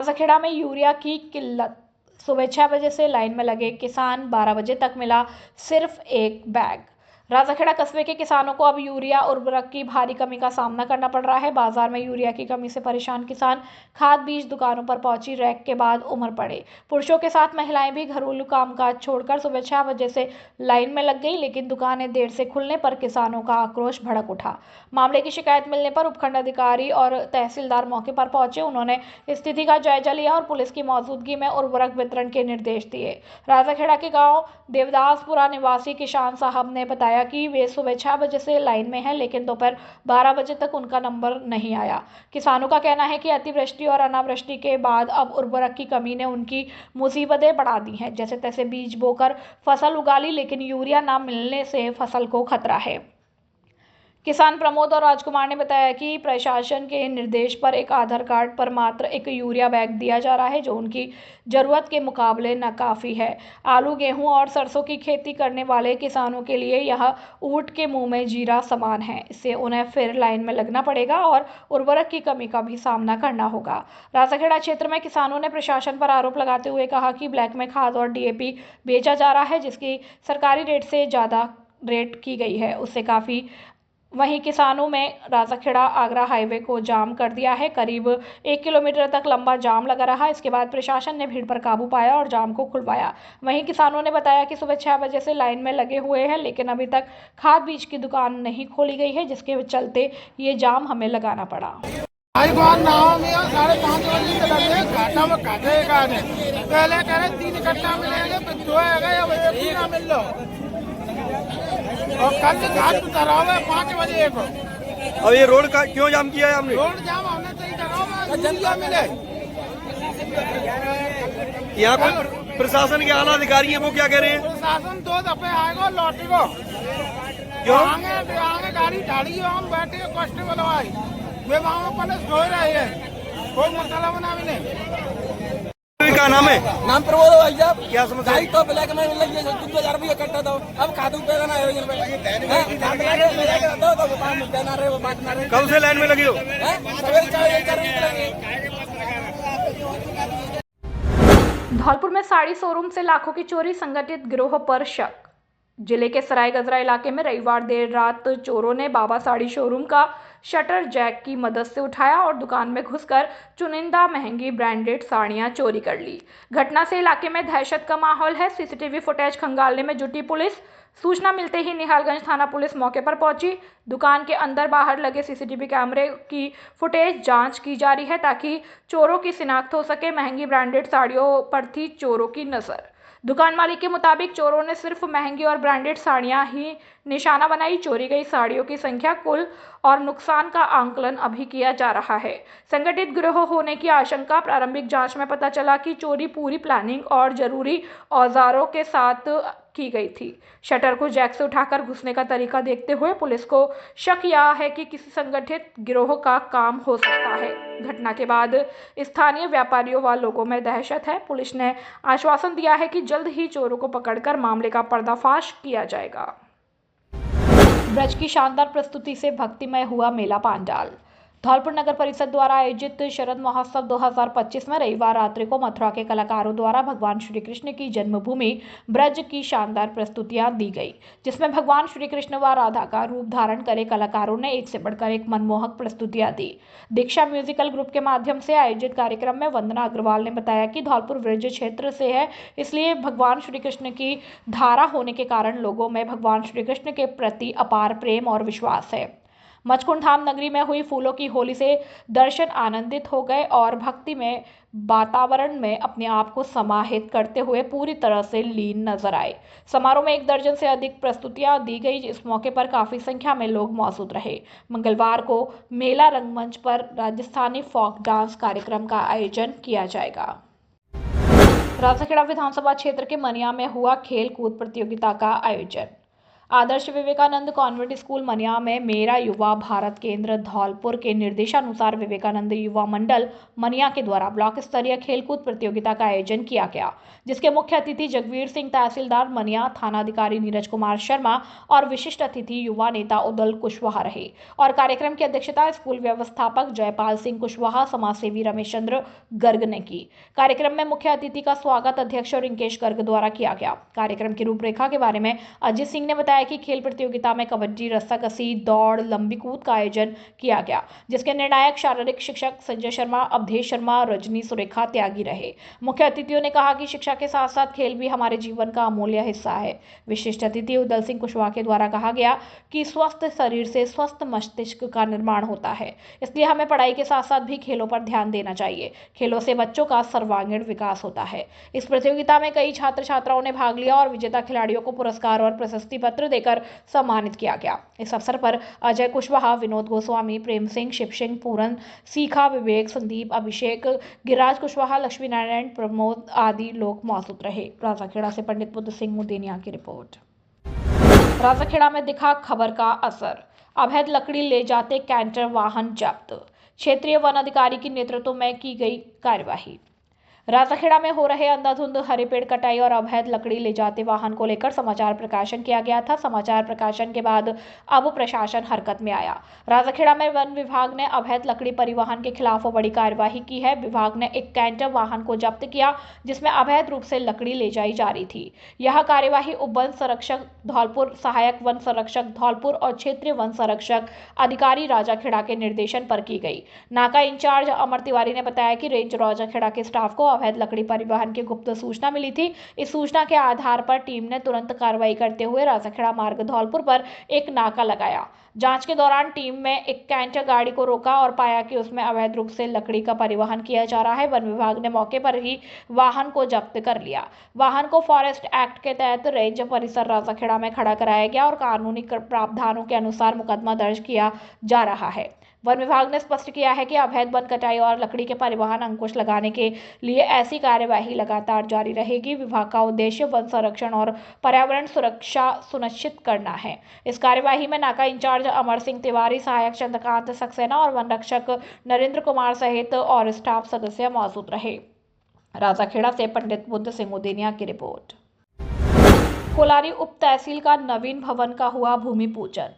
राजाखेड़ा में यूरिया की किल्लत। सुबह 6 बजे से लाइन में लगे किसान, 12 बजे तक मिला सिर्फ एक बैग। राजाखेड़ा कस्बे के किसानों को अब यूरिया उर्वरक की भारी कमी का सामना करना पड़ रहा है। बाजार में यूरिया की कमी से परेशान किसान खाद बीज दुकानों पर पहुंची रैक के बाद उमड़ पड़े। पुरुषों के साथ महिलाएं भी घरेलू कामकाज छोड़कर सुबह 6 बजे से लाइन में लग गई, लेकिन दुकानें देर से खुलने पर किसानों का आक्रोश भड़क उठा। मामले की शिकायत मिलने पर उपखंड अधिकारी और तहसीलदार मौके पर पहुंचे। उन्होंने स्थिति का जायजा लिया और पुलिस की मौजूदगी में उर्वरक वितरण के निर्देश दिए। राजाखेड़ा के गांव देवदासपुरा निवासी किसान साहब ने बताया कि वे सुबह 6 बजे से लाइन में हैं, लेकिन दोपहर 12 बजे तक उनका नंबर नहीं आया। किसानों का कहना है कि अतिवृष्टि और अनावृष्टि के बाद अब उर्वरक की कमी ने उनकी मुसीबतें बढ़ा दी हैं। जैसे तैसे बीज बोकर फसल उगा ली, लेकिन यूरिया न मिलने से फसल को खतरा है। किसान प्रमोद और राजकुमार ने बताया कि प्रशासन के निर्देश पर एक आधार कार्ड पर मात्र एक यूरिया बैग दिया जा रहा है, जो उनकी जरूरत के मुकाबले नाकाफी है। आलू, गेहूं और सरसों की खेती करने वाले किसानों के लिए यह ऊंट के मुंह में जीरा समान है। इससे उन्हें फिर लाइन में लगना पड़ेगा और उर्वरक की कमी का भी सामना करना होगा। राजाखेड़ा क्षेत्र में किसानों ने प्रशासन पर आरोप लगाते हुए कहा कि ब्लैक में खाद और डीएपी बेचा जा रहा है, जिसकी सरकारी रेट से ज़्यादा रेट की गई है। उससे काफ़ी वहीं किसानों में राजाखेड़ा आगरा हाईवे को जाम कर दिया है। करीब 1 किलोमीटर तक लंबा जाम लगा रहा। इसके बाद प्रशासन ने भीड़ पर काबू पाया और जाम को खुलवाया। वहीं किसानों ने बताया कि सुबह 6 बजे से लाइन में लगे हुए हैं, लेकिन अभी तक खाद बीज की दुकान नहीं खोली गई है, जिसके चलते ये जाम हमें लगाना पड़ा। आज 5:30 बजे से लगे घाटा में काटे पहले कह रहे 3 कट्टा मिलेंगे, फिर 2 आ गए, अब 1 मिल लो और कल घाट उतरा हुआ है 5 बजे को। अब ये रोड का क्यों जाम किया है हमने? रोड जाम हमने तो करा जनता मिले। यहाँ पर प्रशासन के आला अधिकारी हैं, वो क्या कह रहे हैं? प्रशासन 2 दफे आएगा लौटेगा। क्यों? आगे गाड़ी ढाड़ी हम बैठे कष्ट बनवाई वे वहाँ पर सो रहे हैं, कोई मसला बना भी नहीं। क्या नाम है? नाम प्रमोद भाई साहब। क्या समस्या? गाड़ी तो ब्लैक में लगी है, 2,000 रुपये इकट्ठा दो। अब खादू पे ना आयोजन पे कब से लाइन में लगे हो? सवेरे 4 बजे धौलपुर में साड़ी शोरूम से लाखों की चोरी, संगठित गिरोह पर शक। जिले के सराय गजरा इलाके में रविवार देर रात चोरों ने बाबा साड़ी शोरूम का शटर जैक की मदद से उठाया और दुकान में घुसकर चुनिंदा महंगी ब्रांडेड साड़ियां चोरी कर ली। घटना से इलाके में दहशत का माहौल है। सीसीटीवी फुटेज खंगालने में जुटी पुलिस। सूचना मिलते ही निहालगंज थाना पुलिस मौके पर पहुंची। दुकान के अंदर बाहर लगे सीसीटीवी कैमरे की फुटेज जांच की जा रही है, ताकि चोरों की शिनाख्त हो सके। महंगी ब्रांडेड साड़ियों पर थी चोरों की नजर। दुकान मालिक के मुताबिक चोरों ने सिर्फ महंगी और ब्रांडेड साड़ियां ही निशाना बनाई। चोरी गई साड़ियों की संख्या, कुल और नुकसान का आंकलन अभी किया जा रहा है। संगठित गिरोह होने की आशंका। प्रारंभिक जांच में पता चला कि चोरी पूरी प्लानिंग और जरूरी औजारों के साथ की गई थी। शटर को जैक से उठाकर घुसने का तरीका देखते हुए पुलिस को शक यह है कि किसी संगठित गिरोह का काम हो सकता है। घटना के बाद स्थानीय व्यापारियों व लोगों में दहशत है। पुलिस ने आश्वासन दिया है कि जल्द ही चोरों को पकड़कर मामले का पर्दाफाश किया जाएगा। ब्रज की शानदार प्रस्तुति से भक्तिमय हुआ मेला पांडाल। धौलपुर नगर परिषद द्वारा आयोजित शरद महोत्सव 2025 में रविवार रात्रि को मथुरा के कलाकारों द्वारा भगवान श्री कृष्ण की जन्मभूमि ब्रज की शानदार प्रस्तुतियां दी गई, जिसमें भगवान श्री कृष्ण व राधा का रूप धारण करे कलाकारों ने एक से बढ़कर एक मनमोहक प्रस्तुतियां दी। दीक्षा म्यूजिकल ग्रुप के माध्यम से आयोजित कार्यक्रम में वंदना अग्रवाल ने बताया कि धौलपुर ब्रज क्षेत्र से है, इसलिए भगवान श्री कृष्ण की धारा होने के कारण लोगों में भगवान श्री कृष्ण के प्रति अपार प्रेम और विश्वास है। मचकुंड धाम नगरी में हुई फूलों की होली से दर्शन आनंदित हो गए और भक्ति में वातावरण में अपने आप को समाहित करते हुए पूरी तरह से लीन नजर आए। समारोह में 1 दर्जन से अधिक प्रस्तुतियां दी गई। इस मौके पर काफी संख्या में लोग मौजूद रहे। मंगलवार को मेला रंगमंच पर राजस्थानी फोक डांस कार्यक्रम का आयोजन किया जाएगा। राजाखेड़ा विधानसभा क्षेत्र के मनिया में हुआ खेल कूद प्रतियोगिता का आयोजन। आदर्श विवेकानंद कॉन्वेंट स्कूल मनिया में मेरा युवा भारत केंद्र धौलपुर के निर्देशानुसार विवेकानंद युवा मंडल मनिया के द्वारा ब्लॉक स्तरीय खेलकूद प्रतियोगिता का आयोजन किया गया, जिसके मुख्य अतिथि जगवीर सिंह तहसीलदार मनिया, थानाधिकारी नीरज कुमार शर्मा और विशिष्ट अतिथि युवा नेता उदल कुशवाहा रहे। और कार्यक्रम की अध्यक्षता स्कूल व्यवस्थापक जयपाल सिंह कुशवाहा, समाजसेवी रमेश चंद्र गर्ग ने की। कार्यक्रम में मुख्य अतिथि का स्वागत अध्यक्ष रिंकेश गर्ग द्वारा किया गया। कार्यक्रम की रूपरेखा के बारे में अजीत सिंह ने बताया कि खेल प्रतियोगिता में कबड्डी, रस्साकसी, दौड़, लंबी कूद का आयोजन किया गया, जिसके निर्णायक शारीरिक शिक्षक संजय शर्मा, अवधेश शर्मा, रजनी सुरेखा त्यागी रहे। मुख्य अतिथियों ने कहा कि शिक्षा के साथ साथ खेल भी हमारे जीवन का अमूल्य हिस्सा है। विशिष्ट अतिथि उदल सिंह कुशवाहा के द्वारा कहा गया कि स्वस्थ शरीर से स्वस्थ मस्तिष्क का निर्माण होता है, इसलिए हमें पढ़ाई के साथ साथ भी खेलों पर ध्यान देना चाहिए। खेलों से बच्चों का सर्वांगीण विकास होता है। इस प्रतियोगिता में कई छात्र छात्राओं ने भाग लिया और विजेता खिलाड़ियों को पुरस्कार और प्रशस्ति पत्र देकर सम्मानित किया गया। इस अवसर पर अजय कुशवाहा, विनोद गोस्वामी, प्रेम सिंह, शिव सिंह, पूरन, सीखा, विवेक, संदीप, अभिषेक, गिरिराज कुशवाहा, लक्ष्मी नारायण, प्रमोद आदि लोग मौजूद रहे। राजाखेड़ा से पंडित बुद्ध सिंह मुदेनिया की रिपोर्ट। राजाखेड़ा में दिखा खबर का असर, अवैध लकड़ी ले जाते कैंटर वाहन जब्त, क्षेत्रीय वन अधिकारी के नेतृत्व में की गई कार्यवाही। राजाखेड़ा में हो रहे अंधाधुंध हरे पेड़ कटाई और अवैध लकड़ी ले जाते वाहन को लेकर समाचार प्रकाशन किया गया था। समाचार प्रकाशन के बाद अब प्रशासन हरकत में आया। राजाखेड़ा में वन विभाग ने अवैध लकड़ी परिवहन के खिलाफ बड़ी कार्यवाही की है। विभाग ने एक कैंटर वाहन को जब्त किया, जिसमें अवैध रूप से लकड़ी ले जाई जा रही थी। यह कार्यवाही उप वन संरक्षक धौलपुर, सहायक वन संरक्षक धौलपुर और क्षेत्रीय वन संरक्षक अधिकारी राजाखेड़ा के निर्देशन पर की गई। नाका इंचार्ज अमर तिवारी ने बताया कि रेंज राजाखेड़ा के स्टाफ को अवैध लकड़ी परिवहन की गुप्त सूचना मिली थी। इस सूचना के आधार पर टीम ने तुरंत कार्रवाई करते हुए राजाखेड़ा मार्ग धौलपुर पर एक नाका लगाया। जांच के दौरान टीम में एक कैंटर गाड़ी को रोका और पाया कि उसमें अवैध रूप से लकड़ी का परिवहन किया जा रहा है। वन विभाग ने मौके पर ही वाहन को जब्त कर लिया। वाहन को फॉरेस्ट एक्ट के तहत रेंज परिसर राजाखेड़ा में खड़ा कराया गया और कानूनी प्रावधानों के अनुसार मुकदमा दर्ज किया जा रहा है। वन विभाग ने स्पष्ट किया है कि अवैध वन कटाई और लकड़ी के परिवहन अंकुश लगाने के लिए ऐसी कार्यवाही लगातार जारी रहेगी। विभाग का उद्देश्य वन संरक्षण और पर्यावरण सुरक्षा सुनिश्चित करना है। इस कार्यवाही में नाका इंचार्ज अमर सिंह तिवारी, सहायक चंद्रकांत सक्सेना और वन रक्षक नरेंद्र कुमार सहित और स्टाफ सदस्य मौजूद रहे। राजाखेड़ा से पंडित बुद्ध सिंह मुदेनिया की रिपोर्ट। कोलारी उप तहसील का नवीन भवन का हुआ भूमि पूजन।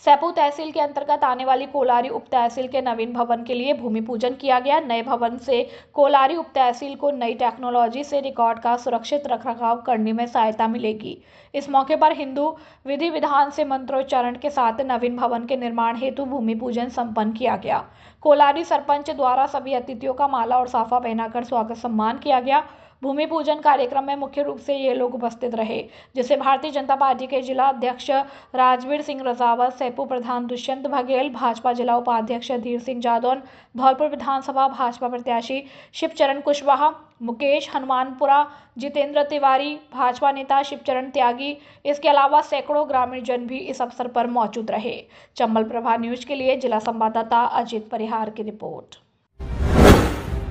सैपू तहसील के अंतर्गत आने वाली कोलारी उप तहसील के नवीन भवन के लिए भूमि पूजन किया गया। नए भवन से कोलारी उप तहसील को नई टेक्नोलॉजी से रिकॉर्ड का सुरक्षित रखरखाव करने में सहायता मिलेगी। इस मौके पर हिंदू विधि विधान से मंत्रोच्चारण के साथ नवीन भवन के निर्माण हेतु भूमि पूजन संपन्न किया गया। कोलारी सरपंच द्वारा सभी अतिथियों का माला और साफा पहनाकर स्वागत सम्मान किया गया। भूमि पूजन कार्यक्रम में मुख्य रूप से ये लोग उपस्थित रहे, जिसे भारतीय जनता पार्टी के जिला अध्यक्ष राजवीर सिंह रजावत, सैपू प्रधान दुष्यंत बघेल, भाजपा जिला उपाध्यक्ष धीर सिंह जादौन, धौलपुर विधानसभा भाजपा प्रत्याशी शिवचरण कुशवाहा, मुकेश हनुमानपुरा, जितेंद्र तिवारी, भाजपा नेता शिवचरण त्यागी। इसके अलावा सैकड़ों ग्रामीण जन भी इस अवसर पर मौजूद रहे। चंबल प्रभा न्यूज के लिए जिला संवाददाता अजित परिहार की रिपोर्ट।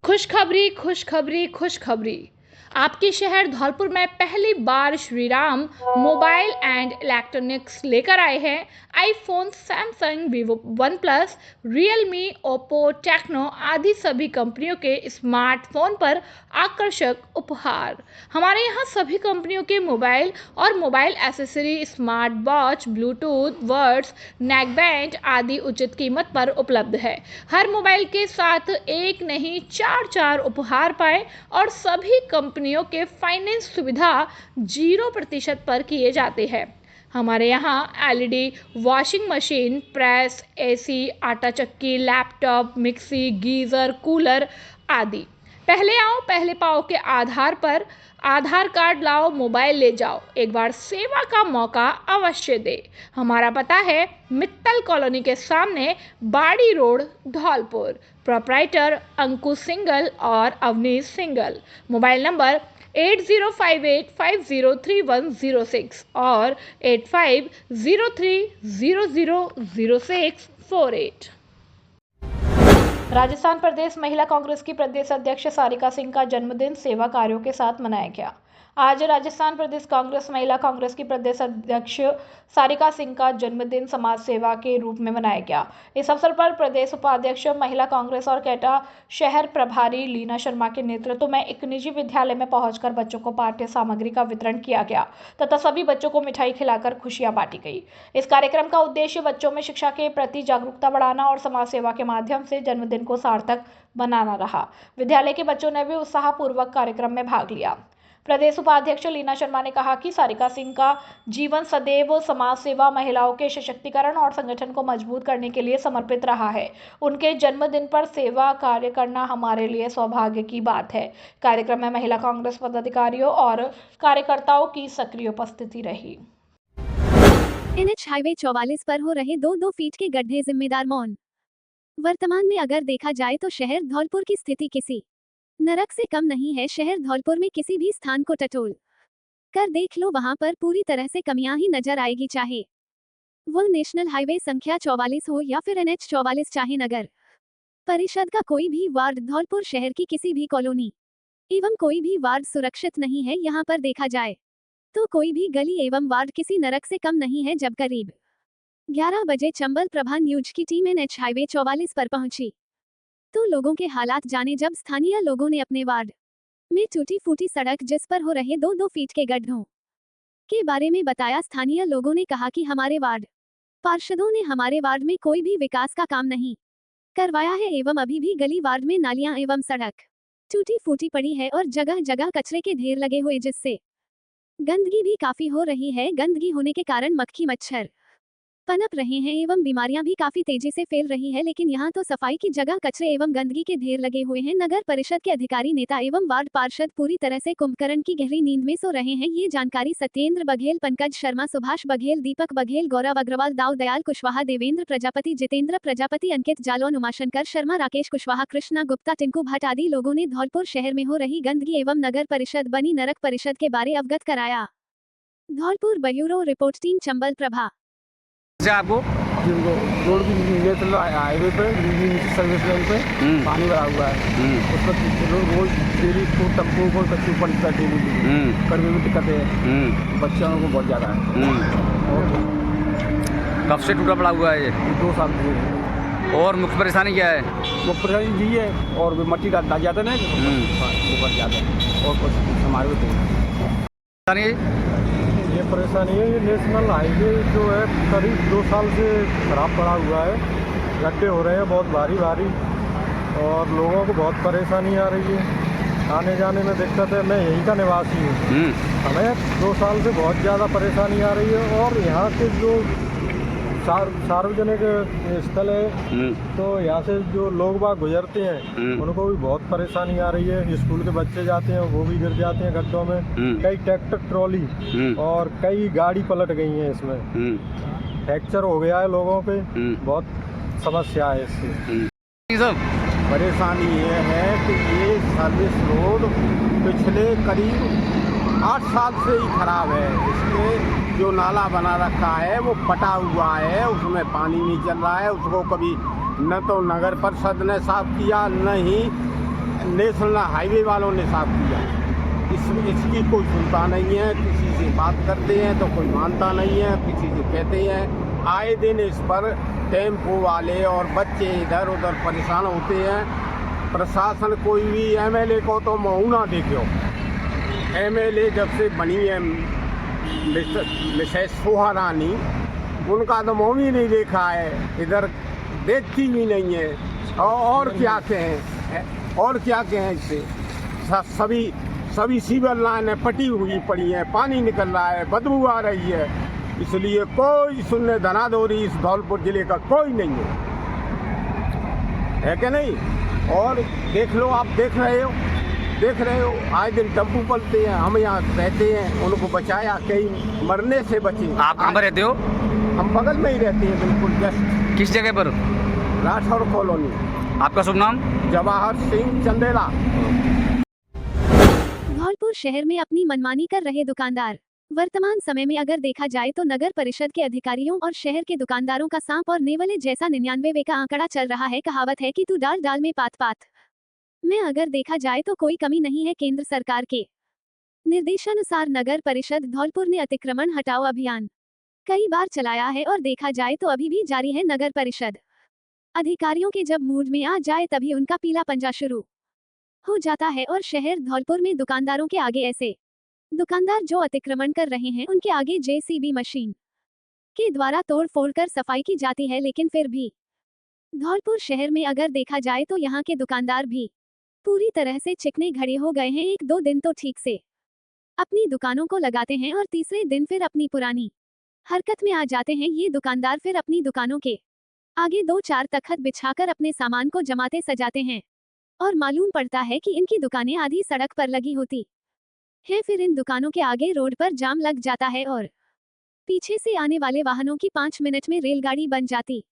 खुशखबरी, खुशखबरी, खुशखबरी। आपके शहर धौलपुर में पहली बार श्रीराम मोबाइल एंड इलेक्ट्रॉनिक्स लेकर आए हैं iPhone, Samsung, Vivo, OnePlus, Realme, Oppo, Tecno आदि सभी कंपनियों के स्मार्टफोन पर आकर्षक उपहार। हमारे यहाँ सभी कंपनियों के मोबाइल और mobile accessory, smart watch, Bluetooth, words, neck band आदि उचित कीमत पर उपलब्ध है। हर मोबाइल के साथ एक नहीं 4 उपहार पाएं और सभी कंपनियों के फाइनेंस सुविधा 0% पर किए जाते हैं। हमारे यहाँ LED washing machine, press, AC, आटा चक्की, लैपटॉप, मिक्सी, गीज़र, कूलर आदि। पहले आओ पहले पाओ के आधार पर आधार कार्ड लाओ, मोबाइल ले जाओ, एक बार सेवा का मौका अवश्य दे। हमारा पता है मित्तल कॉलोनी के सामने, बाड़ी रोड, धौलपुर। प्रोप्राइटर अंकुश सिंगल और अवनीश सिंगल। मोबाइल नंबर 8058503106 और 8503000648। राजस्थान प्रदेश महिला कांग्रेस की प्रदेश अध्यक्ष सारिका सिंह का जन्मदिन सेवा कार्यों के साथ मनाया गया। आज राजस्थान प्रदेश कांग्रेस महिला कांग्रेस की प्रदेश अध्यक्ष सारिका सिंह का जन्मदिन समाज सेवा के रूप में मनाया गया। इस अवसर पर प्रदेश उपाध्यक्ष महिला कांग्रेस और कैटा शहर प्रभारी लीना शर्मा के नेतृत्व में एक निजी विद्यालय में पहुंचकर बच्चों को पाठ्य सामग्री का वितरण किया गया तथा सभी बच्चों को मिठाई खिलाकर खुशियां बांटी गई। इस कार्यक्रम का उद्देश्य बच्चों में शिक्षा के प्रति जागरूकता बढ़ाना और समाज सेवा के माध्यम से जन्मदिन को सार्थक बनाना रहा। विद्यालय के बच्चों ने भी उत्साहपूर्वक कार्यक्रम में भाग लिया। प्रदेश उपाध्यक्ष लीना शर्मा ने कहा कि सारिका सिंह का जीवन सदैव समाज सेवा, महिलाओं के सशक्तिकरण और संगठन को मजबूत करने के लिए समर्पित रहा है। उनके जन्मदिन पर सेवा कार्य करना हमारे लिए सौभाग्य की बात है। कार्यक्रम में महिला कांग्रेस पदाधिकारियों और कार्यकर्ताओं की सक्रिय उपस्थिति रही। NH हाईवे 44 पर हो रहे 2-2 फीट के गड्ढे जिम्मेदार मौन। वर्तमान में अगर देखा जाए तो शहर धौलपुर की स्थिति किसी नरक से कम नहीं है। शहर धौलपुर में किसी भी स्थान को टटोल कर देख लो, वहां पर पूरी तरह से कमियां ही नजर आएगी, चाहे वो नेशनल हाईवे संख्या 44 हो या फिर NH 44, चाहे नगर परिषद का कोई भी वार्ड, धौलपुर शहर की किसी भी कॉलोनी एवं कोई भी वार्ड सुरक्षित नहीं है। यहाँ पर देखा जाए तो कोई भी गली एवं वार्ड किसी नरक से कम नहीं है। जब करीब 11 बजे चंबल प्रभा न्यूज की टीम NH हाईवे 44 पर पहुंची तो लोगों के हालात जाने। जब स्थानीय लोगों ने अपने वार्ड में टूटी फूटी सड़क, जिस पर हो रहे 2-2 फीट के गड्ढों के बारे में बताया। स्थानीय लोगों ने कहा कि हमारे वार्ड पार्षदों ने हमारे वार्ड में कोई भी विकास का काम नहीं करवाया है एवं अभी भी गली वार्ड में नालियां एवं सड़क टूटी फूटी पड़ी है और जगह जगह कचरे के ढेर लगे हुए, जिससे गंदगी भी काफी हो रही है। गंदगी होने के कारण मक्खी मच्छर पनप रहे हैं एवं बीमारियां भी काफी तेजी से फैल रही है। लेकिन यहाँ तो सफाई की जगह कचरे एवं गंदगी के ढेर लगे हुए हैं। नगर परिषद के अधिकारी, नेता एवं वार्ड पार्षद पूरी तरह से कुंभकर्ण की गहरी नींद में सो रहे हैं। ये जानकारी सत्येंद्र बघेल, पंकज शर्मा, सुभाष बघेल, दीपक बघेल, गौरव अग्रवाल, दाऊ दयाल कुशवाहा, देवेंद्र प्रजापति, जितेंद्र प्रजापति, अंकित जालौन, उमाशंकर शर्मा, राकेश कुशवाहा, कृष्णा गुप्ता, टिंकू भट्ट आदि लोगों ने धौलपुर शहर में हो रही गंदगी एवं नगर परिषद बनी नरक परिषद के बारे अवगत कराया। Dholpur bureau report team Chambal Prabha. आपको रोड की नेशनल हाईवे पे सर्विस लाइन पे पानी भरा हुआ है। उस पर रोज डेली टप्पू को कच्ची पड़ता है, डेली करने में दिक्कतें हैं बच्चों को बहुत ज़्यादा है। और कब से टूटा पड़ा हुआ है ये? 2 साल से। और मुख्य परेशानी क्या है? वो परेशानी ये है और मिट्टी डाल जाता है ना, वो बढ़ जाता है और कुछ हमारे को ये परेशानी है। ये नेशनल हाईवे जो है करीब 2 साल से खराब पड़ा हुआ है। गड्ढे हो रहे हैं बहुत भारी भारी और लोगों को बहुत परेशानी आ रही है, आने जाने में दिक्कत है। मैं यहीं का निवासी हूँ। हमें 2 साल से बहुत ज़्यादा परेशानी आ रही है और यहाँ के जो सार्वजनिक स्थल है तो यहाँ से जो लोग बाग गुजरते हैं उनको भी बहुत परेशानी आ रही है। स्कूल के बच्चे जाते हैं वो भी गिर जाते हैं गड्ढों में। कई ट्रैक्टर ट्रॉली और कई गाड़ी पलट गई हैं, इसमें फ्रैक्चर हो गया है लोगों पे। बहुत समस्या है इससे। सब परेशानी ये है कि ये सर्विस रोड पिछले करीब 8 साल से ही खराब है। इसमें जो नाला बना रखा है वो फटा हुआ है, उसमें पानी नहीं चल रहा है। उसको कभी न तो नगर परिषद ने साफ किया, न ही नेशनल हाईवे वालों ने साफ किया। इसकी कोई सुनता नहीं है। किसी से बात करते हैं तो कोई मानता नहीं है, किसी से कहते हैं। आए दिन इस पर टेम्पो वाले और बच्चे इधर उधर परेशान होते हैं। प्रशासन कोई भी MLA को तो मुँह ना देखो। MLA जब से बनी है मिसेस सोहा रानी, उनका तो मुँह ही नहीं देखा है, इधर देखती भी नहीं है। और क्या कहें, और क्या कहें इससे। सभी सीवर लाइनें पटी हुई पड़ी हैं, पानी निकल रहा है, बदबू आ रही है। इसलिए कोई सुनने धनाधोरी इस धौलपुर जिले का कोई नहीं है कि नहीं। और देख लो, आप देख रहे हो आए दिन टम्पू पलते हैं। हम यहाँ रहते हैं, उनको बचाया, कई मरने से बचे। आप कहाँ पर रहते हो? हम बगल में ही रहते हैं, बिल्कुल जस्ट। किस जगह पर? राठौर कॉलोनी। आपका शुभ नाम? जवाहर सिंह चंदेला। धौलपुर शहर में अपनी मनमानी कर रहे दुकानदार। वर्तमान समय में अगर देखा जाए तो नगर परिषद के अधिकारियों और शहर के दुकानदारों का सांप और नेवले जैसा 99वें का आंकड़ा चल रहा है। कहावत है कि तू डाल डाल में पात पात में अगर देखा जाए तो कोई कमी नहीं है केंद्र सरकार के निर्देशानुसार नगर परिषद धौलपुर ने अतिक्रमण हटाओ अभियान कई बार चलाया है और देखा जाए तो अभी भी जारी है। नगर परिषद अधिकारियों के जब मूड में आ जाए तभी उनका पीला पंजा शुरू हो जाता है और शहर धौलपुर में दुकानदारों के आगे ऐसे दुकानदार जो अतिक्रमण कर रहे हैं उनके आगे जेसीबी मशीन के द्वारा तोड़ फोड़ कर सफाई की जाती है। लेकिन फिर भी धौलपुर शहर में अगर देखा जाए तो यहाँ के दुकानदार भी पूरी तरह से चिकने घड़े हो गए हैं। एक दो दिन तो ठीक से अपनी दुकानों को लगाते हैं और तीसरे दिन फिर अपनी पुरानी हरकत में आ जाते हैं। ये दुकानदार फिर अपनी दुकानों के आगे दो चार तख्त बिछाकर अपने सामान को जमाते सजाते हैं और मालूम पड़ता है कि इनकी दुकानें आधी सड़क पर लगी होती है। फिर इन दुकानों के आगे रोड पर जाम लग जाता है और पीछे से आने वाले वाहनों की 5 मिनट में रेलगाड़ी बन जाती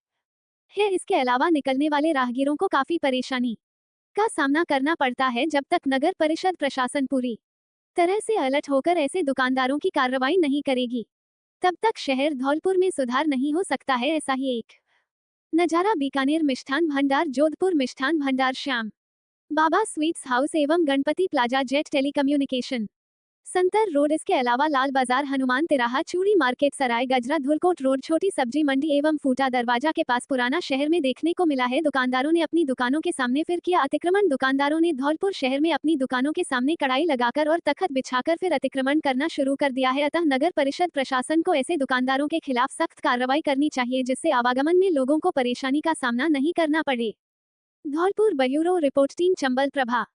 है। इसके अलावा निकलने वाले राहगीरों को काफी परेशानी का सामना करना पड़ता है। जब तक नगर परिषद प्रशासन पूरी तरह से अलर्ट होकर ऐसे दुकानदारों की कार्रवाई नहीं करेगी तब तक शहर धौलपुर में सुधार नहीं हो सकता है। ऐसा ही एक नजारा बीकानेर मिष्ठान भंडार, जोधपुर मिष्ठान भंडार, श्याम बाबा स्वीट्स हाउस एवं गणपति प्लाजा, जेट टेलीकम्युनिकेशन संतर रोड, इसके अलावा लाल बाजार, हनुमान तिराहा, चूड़ी मार्केट, सराय गजरा, धुलकोट रोड, छोटी सब्जी मंडी एवं फूटा दरवाजा के पास पुराना शहर में देखने को मिला है। दुकानदारों ने अपनी दुकानों के सामने फिर किया अतिक्रमण। दुकानदारों ने धौलपुर शहर में अपनी दुकानों के सामने कड़ाई लगाकर और तख्त बिछाकर फिर अतिक्रमण करना शुरू कर दिया है। अतः नगर परिषद प्रशासन को ऐसे दुकानदारों के खिलाफ सख्त कार्रवाई करनी चाहिए जिससे आवागमन में लोगों को परेशानी का सामना नहीं करना पड़े। Dholpur bureau report team Chambal Prabha.